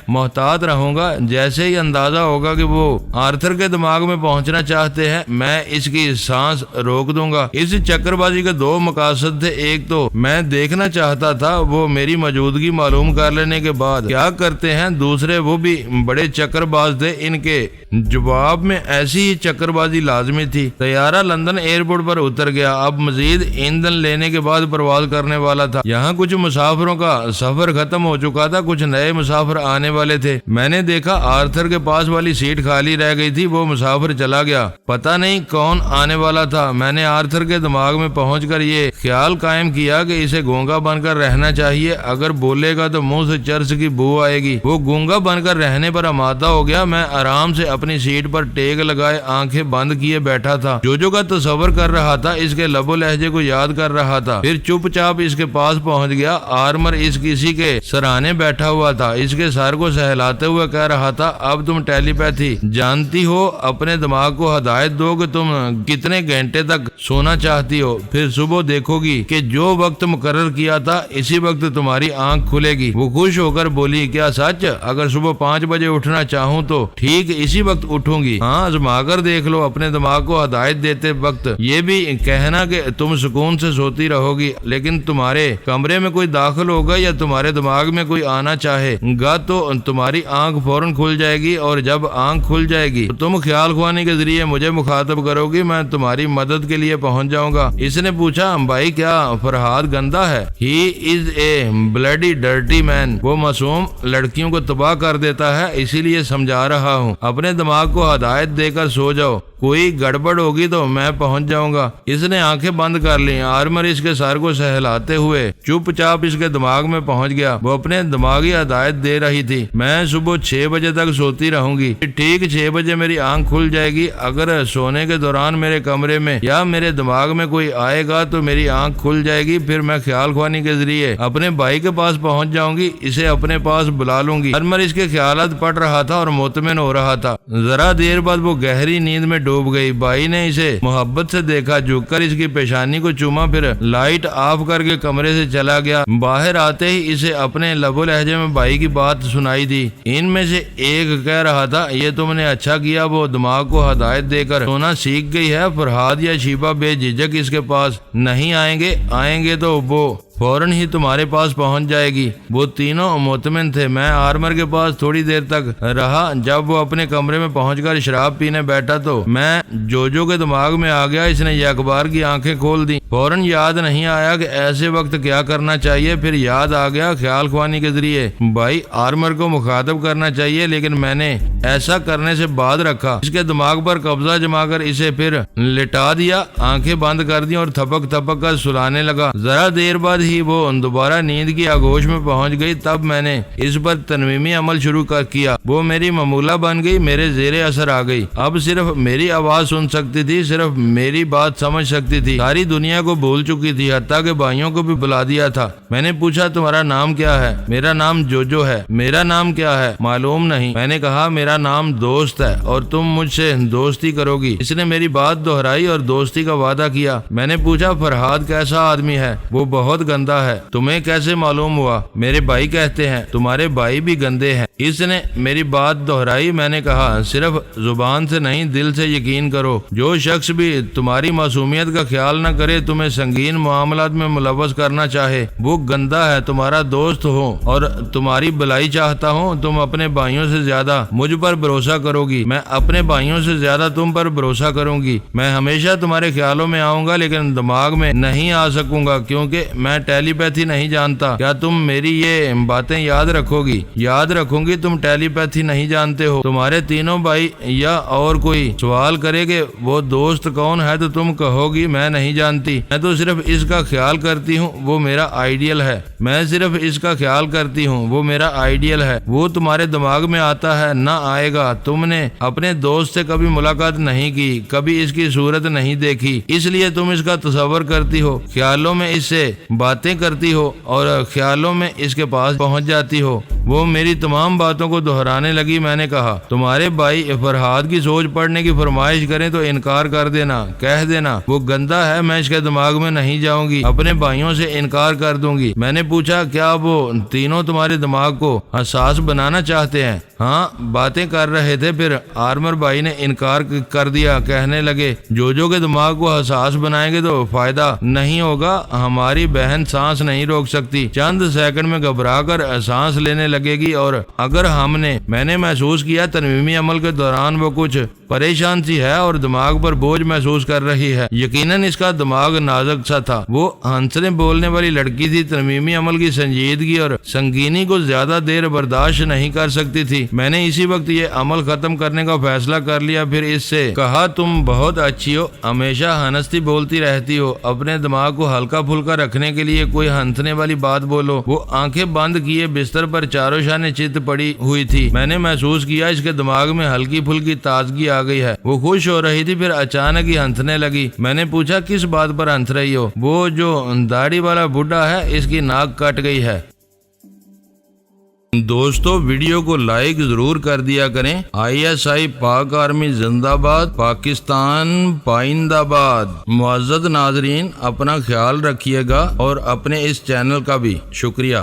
محتاط رہوں گا۔ جیسے ہی اندازہ ہوگا کہ وہ آرتھر کے دماغ میں پہنچنا چاہتے ہیں میں اس کی سانس روک دوں گا۔ اس چکر بازی کے دو مقاصد تھے، ایک تو میں دیکھنا چاہتا تھا وہ میری موجودگی معلوم کر لینے کے بعد کیا کرتے ہیں، دوسرے وہ بھی بڑے چکر باز تھے، ان کے جواب میں ایسی ہی چکر بازی لازمی تھی۔ طیارہ لندن ایئرپورٹ پر اتر گیا، اب مزید ایندھن لینے کے بعد پرواز کرنے والا تھا۔ یہاں کچھ مسافروں کا سفر ختم ہو چکا تھا، کچھ نئے مسافر آنے والے تھے۔ میں نے دیکھا آرتھر کے پاس والی سیٹ خالی رہ گئی تھی، وہ مسافر چلا گیا، پتہ نہیں کون آنے والا تھا۔ میں نے آرتھر کے دماغ میں پہنچ کر یہ خیال قائم کیا کہ اسے گونگا بن کر رہنا چاہیے، اگر بولے گا تو منہ سے چرس کی بو آئے گی۔ وہ گونگا بن کر رہنے پر آمادہ ہو گیا۔ میں آرام سے اپنی سیٹ پر ٹیک لگائے آنکھیں بند کیے بیٹھا تھا، جو کا تصور کر رہا تھا، اس کے لب و لہجے کو یاد کر رہا تھا۔ پھر چپ چاپ اس کے پاس پہنچ گیا۔ آرمر اس کسی کے سرانے بیٹھا ہوا تھا، اس کے سر کو سہلاتے ہوئے کہہ رہا تھا اب تم ٹیلی پیتھی جانتی ہو، اپنے دماغ کو ہدایت دو کہ تم کتنے گھنٹے تک سونا چاہتی ہو، پھر صبح دیکھو گی کہ جو وقت مقرر کیا تھا اسی وقت تمہاری آنکھ کھلے گی۔ وہ خوش ہو کر بولی کیا سچ؟ اگر صبح 5 بجے اٹھنا چاہوں تو ٹھیک اسی وقت اٹھوں گی۔ ہاں آزما کر دیکھ لو۔ اپنے دماغ کو ہدایت دیتے وقت یہ بھی کہنا کہ تم سکون سے سوتی رہو گی، لیکن تمہارے کمرے میں کوئی داخل ہوگا یا تمہارے دماغ میں کوئی آنا چاہے گا تو تمہاری آنکھ فوراً کھل جائے گی، اور جب آنکھ کھل جائے گی تو تم خیال خوانی کے ذریعے مجھے مخاطب کرو گی، میں تمہاری مدد کے لیے پہنچ جاؤں گا۔ اس نے پوچھا بھائی کیا فرہاد گندا ہے؟ ہی از اے بلڈی ڈرٹی مین، وہ معصوم لڑکیوں کو تباہ کر دیتا ہے، اسی لیے سمجھا رہا ہوں۔ اپنے دماغ کو ہدایت دے کر سو جاؤ، کوئی گڑبڑ ہوگی تو میں پہنچ جاؤں گا۔ اس نے آنکھیں بند کر لی۔ آرمر اس کے سر کو سہلاتے ہوئے چپ چاپ اس کے دماغ میں پہنچ گیا۔ وہ اپنے دماغی ہدایت دے رہی تھی، میں صبح 6 بجے تک سوتی رہوں گی، ٹھیک 6 بجے میری آنکھ کھل جائے گی۔ اگر سونے کے دوران میرے کمرے میں یا میرے دماغ میں کوئی آئے گا تو میری آنکھ کھل جائے گی، پھر میں خیال خوانی کے ذریعے اپنے بھائی کے پاس پہنچ جاؤں گی، اسے اپنے پاس بلا لوں گی۔ آرمر اس کے خیالات پڑھ رہا تھا اور مطمئن ہو رہا تھا۔ ذرا دیر بعد وہ گہری نیند میں ڈوب گئی۔ بھائی نے اسے محبت سے دیکھا، جھک کر اس کی پیشانی کو چوما، پھر لائٹ آف کر کے کمرے سے چلا گیا۔ باہر آتے ہی اسے اپنے لب و لہجے میں بھائی کی بات سنائی دی۔ ان میں سے ایک کہہ رہا تھا، یہ تم نے اچھا کیا، وہ دماغ کو ہدایت دے کر سونا سیکھ گئی ہے۔ فرحاد یا شیبہ بے جھجک اس کے پاس نہیں آئیں گے تو وہ فوراً ہی تمہارے پاس پہنچ جائے گی۔ وہ تینوں مطمئن تھے۔ میں آرمر کے پاس تھوڑی دیر تک رہا۔ جب وہ اپنے کمرے میں پہنچ کر شراب پینے بیٹھا تو میں جوجو کے دماغ میں آ گیا۔ اس نے یک بار کی آنکھیں کھول دی۔ فوراً یاد نہیں آیا کہ ایسے وقت کیا کرنا چاہیے، پھر یاد آ گیا خیال خوانی کے ذریعے بھائی آرمر کو مخاطب کرنا چاہیے، لیکن میں نے ایسا کرنے سے بعد رکھا۔ اس کے دماغ پر قبضہ جما کر اسے پھر لٹا دیا، آنکھیں بند کر دی اور تھپک تھپک کر سلانے لگا۔ ذرا دیر بعد ہی وہ دوبارہ نیند کی آغوش میں پہنچ گئی۔ تب میں نے اس پر تنویمی عمل شروع کیا۔ وہ میری معمولہ بن گئی، میرے زیر اثر آ گئی۔ اب صرف میری آواز سن سکتی تھی، صرف میری بات سمجھ سکتی تھی، ساری دنیا کو بھول چکی تھی، حتیٰ کہ بھائیوں کو بھی بلا دیا تھا۔ میں نے پوچھا تمہارا نام کیا ہے؟ میرا نام جوجو ہے۔ میرا نام کیا ہے؟ معلوم نہیں۔ میں نے کہا میرا نام دوست ہے اور تم مجھ سے دوستی کرو گی۔ اس نے میری بات دہرائی اور دوستی کا وعدہ کیا۔ میں نے پوچھا فرحاد کیسا آدمی ہے؟ وہ بہت گندا ہے۔ تمہیں کیسے معلوم ہوا؟ میرے بھائی کہتے ہیں تمہارے بھائی بھی گندے ہیں۔ اس نے میری بات دہرائی۔ میں نے کہا صرف زبان سے نہیں، دل سے یقین کرو۔ جو شخص بھی تمہاری معصومیت کا خیال نہ کرے، تمہیں سنگین معاملات میں ملوث کرنا چاہے، وہ گندا ہے۔ تمہارا دوست ہوں اور تمہاری بھلائی چاہتا ہوں، تم اپنے بھائیوں سے زیادہ مجھ پر بھروسہ کرو گی، میں اپنے بھائیوں سے زیادہ تم پر بھروسہ کروں گی۔ میں ہمیشہ تمہارے خیالوں میں آؤں گا لیکن دماغ میں نہیں آ سکوں گا، کیونکہ میں ٹیلی پیتھی نہیں جانتا۔ کیا تم میری یہ باتیں یاد رکھو گی؟ یاد رکھوں گی۔ تم ٹیلی پیتھی نہیں جانتے ہو۔ تمہارے تینوں بھائی یا اور کوئی سوال کرے کہ وہ دوست کون ہے تو تم کہو گی میں نہیں جانتی، میں تو صرف اس کا خیال کرتی ہوں، وہ میرا آئیڈیل ہے۔ میں صرف اس کا خیال کرتی ہوں، وہ میرا آئیڈیل ہے۔ وہ تمہارے دماغ میں آتا ہے، نہ آئے گا۔ تم نے اپنے دوست سے کبھی ملاقات نہیں کی، کبھی اس کی صورت نہیں دیکھی، اس لیے تم اس کا تصور کرتی ہو، خیالوں میں اس سے باتیں کرتی ہو اور خیالوں میں اس کے پاس پہنچ جاتی ہو۔ وہ میری تمام باتوں کو دہرانے لگی۔ میں نے کہا تمہارے بھائی فرحاد کی سوچ پڑھنے کی فرمائش کریں تو انکار کر دینا، کہہ دینا وہ گندا ہے، میں اس کے دماغ میں نہیں جاؤں گی، اپنے بھائیوں سے انکار کر دوں گی۔ میں نے پوچھا کیا وہ تینوں تمہارے دماغ کو حساس بنانا چاہتے ہیں؟ ہاں، باتیں کر رہے تھے۔ پھر آرمر بھائی نے انکار کر دیا، کہنے لگے جوجو کے دماغ کو حساس بنائیں گے تو فائدہ نہیں ہوگا، ہماری بہن سانس نہیں روک سکتی، چند سیکنڈ میں گھبرا کر سانس لینے لگے گی، اور اگر میں نے محسوس کیا تنویمی عمل کے دوران وہ کچھ پریشان سی ہے اور دماغ پر بوجھ محسوس کر رہی ہے۔ یقیناً اس کا دماغ نازک سا تھا، وہ ہنسنے بولنے والی لڑکی تھی، تنویمی عمل کی سنجیدگی اور سنگینی کو زیادہ دیر برداشت نہیں کر سکتی تھی۔ میں نے اسی وقت یہ عمل ختم کرنے کا فیصلہ کر لیا، پھر اس سے کہا تم بہت اچھی ہو، ہمیشہ ہنستی بولتی رہتی ہو، اپنے دماغ کو ہلکا پھلکا رکھنے کے لیے کوئی ہنسنے والی بات بولو۔ وہ آنکھیں بند کیے بستر پر چاروں شانے چت پڑی ہوئی تھی۔ میں نے محسوس کیا اس کے دماغ میں ہلکی پھلکی تازگی آ گئی ہے، وہ خوش ہو رہی تھی، پھر اچانک ہی ہنسنے لگی۔ میں نے پوچھا کس بات پر ہنس رہی ہو؟ وہ جو داڑھی والا بڈھا ہے، اس کی ناک کٹ گئی ہے۔ دوستو ویڈیو کو لائک ضرور کر دیا کریں۔ ISI پاک آرمی زندہ باد، پاکستان پائندہ باد۔ معزز ناظرین، اپنا خیال رکھیے گا اور اپنے اس چینل کا بھی شکریہ۔